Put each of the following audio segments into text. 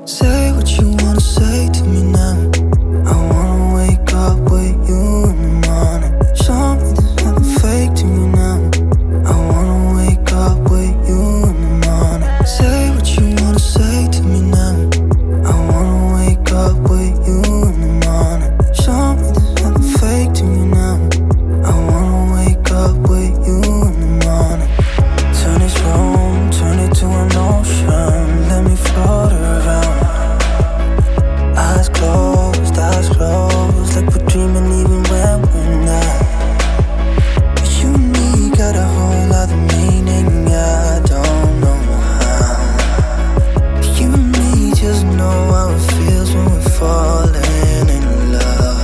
Say what you wanna say to me now. I wanna wake up with you in the morning. Show me there's nothing fake to me now. I wanna wake up with you in the morning. Say what you wanna say to me now. I wanna wake up with you in the morning. Show me there's nothing fake to me now. I wanna wake up with you in the morning. Turn this room, turn it to an ocean. Let me float around. Eyes closed, like we're dreaming even when we're not. You and me got a whole other meaning, I don't know how. You and me just know how it feels when we're falling in love.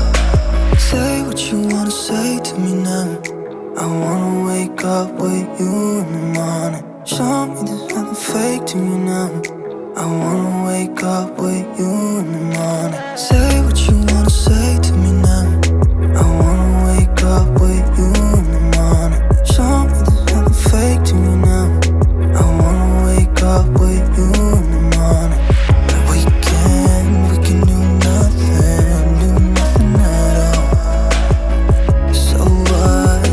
Say what you wanna say to me now. I wanna wake up with you in the morning. Show me there's nothing fake to me now. I wanna wake up with you in the morning. Say what you wanna say to me now. I wanna wake up with you in the morning. Show me there's nothing fake to me now. I wanna wake up with you in the morning. We can do nothing at all. So what,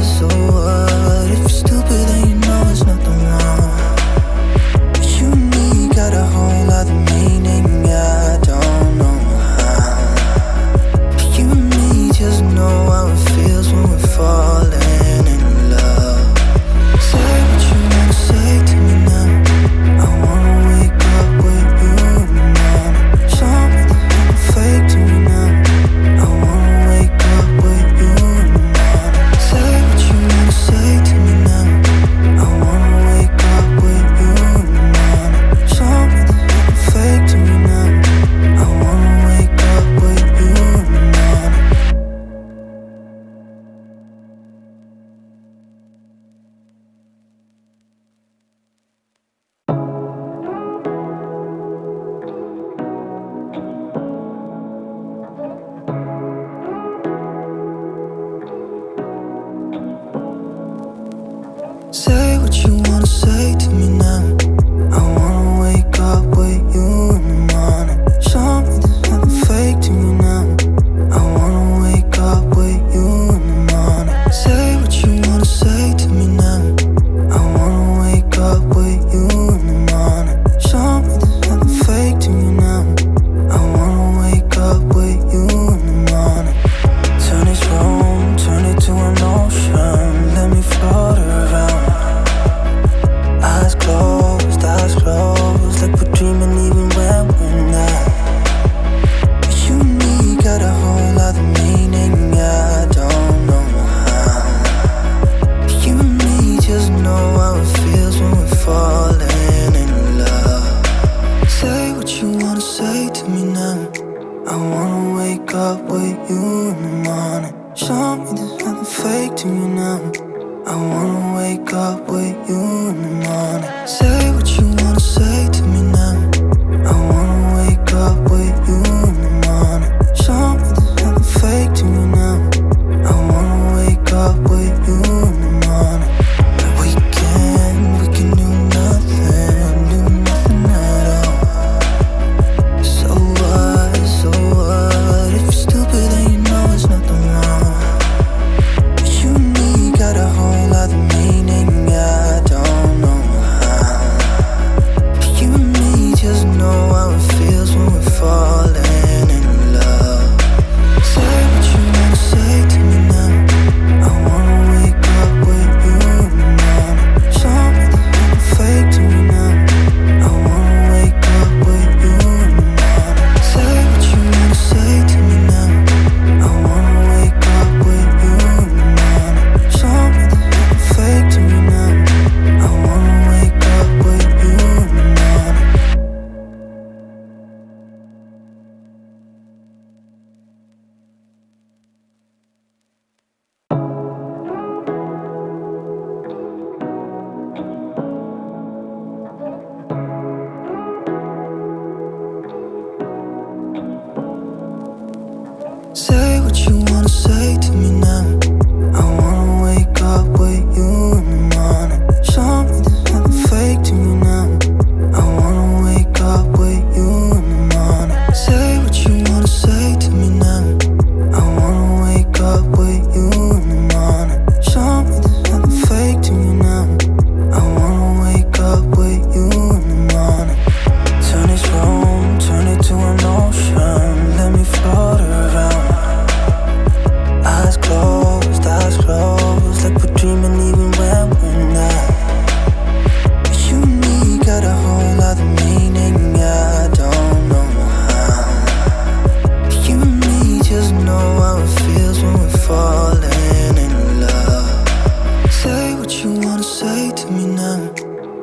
if you're stupid then you know there's nothing wrong. You and me got a whole other meaning, I don't know how. You and me just know how it feels when we're falling in love. Say what you wanna say to me now. I wanna wake up with you in the morning. Show me there's nothing fake to me now. I wanna wake up with you in the morning. Say what you wanna say to me now. I wanna wake up with you in the morning. Show me there's nothing fake to me now. I wanna wake up with you in the morning. Say what you wanna say to me now. I wanna wake up with you in the morning. Show me there's nothing fake to me now. I wanna wake up with you in the morning. Say what you wanna say to me now. I wanna wake up with you in the morning. Show me there's nothing fake to me now. I wanna wake up with you in the morning. Turn this room, turn it to an ocean. Let me float around. Eyes closed, like we're dreaming even when we're not. You and me got a whole other meaning, I don't know how. You and me just know how it feels when we're falling in love. Say what you wanna say to me now. I wanna wake up with you in the morning. Show me there's nothing fake to me now. I wanna wake up with you in the morning. Say what you wanna say to me now. I wanna wake up with you in the morning. Show me there's nothing fake to me now. I wanna wake up with you in the morning. We can do nothing at all. So what, if you're stupid then you know there's nothing wrong. You and me got a whole other meaning, I don't know how. You and me just know how it feels when we're falling in love. Say what you wanna say to me now. I wanna wake up with you in the morning. Show me there's nothing fake to me now. I wanna wake up with you in the morning. Say what you wanna say to me now. I wanna wake up with you in the morning. Show me there's nothing fake to me now. I wanna wake up with you in the morning. Say what you wanna say to me now. I wanna wake up with you in the morning. Show me there's nothing fake to me now. I wanna wake up with you in the morning. what you wanna say to me now.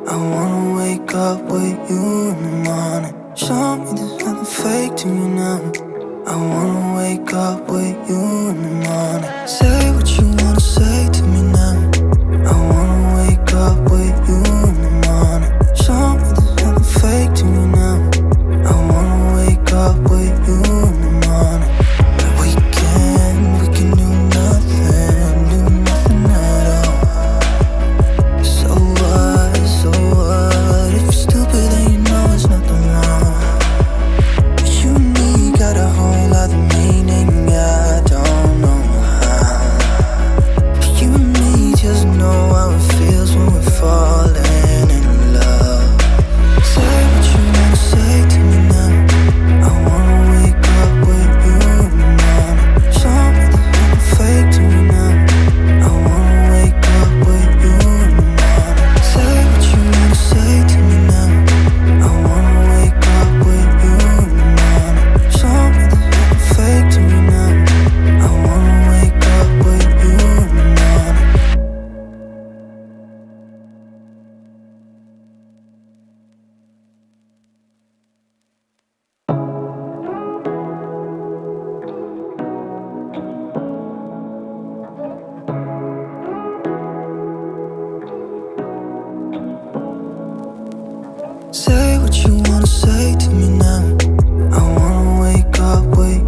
I wanna wake up with you in the morning. Show me there's nothing fake to me now. I wanna wake up with you in the morning. Say what you wanna say to me now. I wanna wake up with you in the morning. Show me there's nothing fake to me now. I wanna wake up with you in the morning. We can do nothing at all. So what? If you're stupid then you know it's nothing wrong. You and me got a whole other meaning, I don't know how. You and me just know how it feels when we're falling in love. Say what you wanna say to me now. I wanna wake up with you in the morning. Show me there's nothing fake to me now. I wanna wake up with you in the morning. Say what you wanna say to me now. I wanna wake up with you in the morning. Show me there's nothing fake to me now. I wanna wake up with you in the morning. Say what you wanna say to me now. I wanna wake up with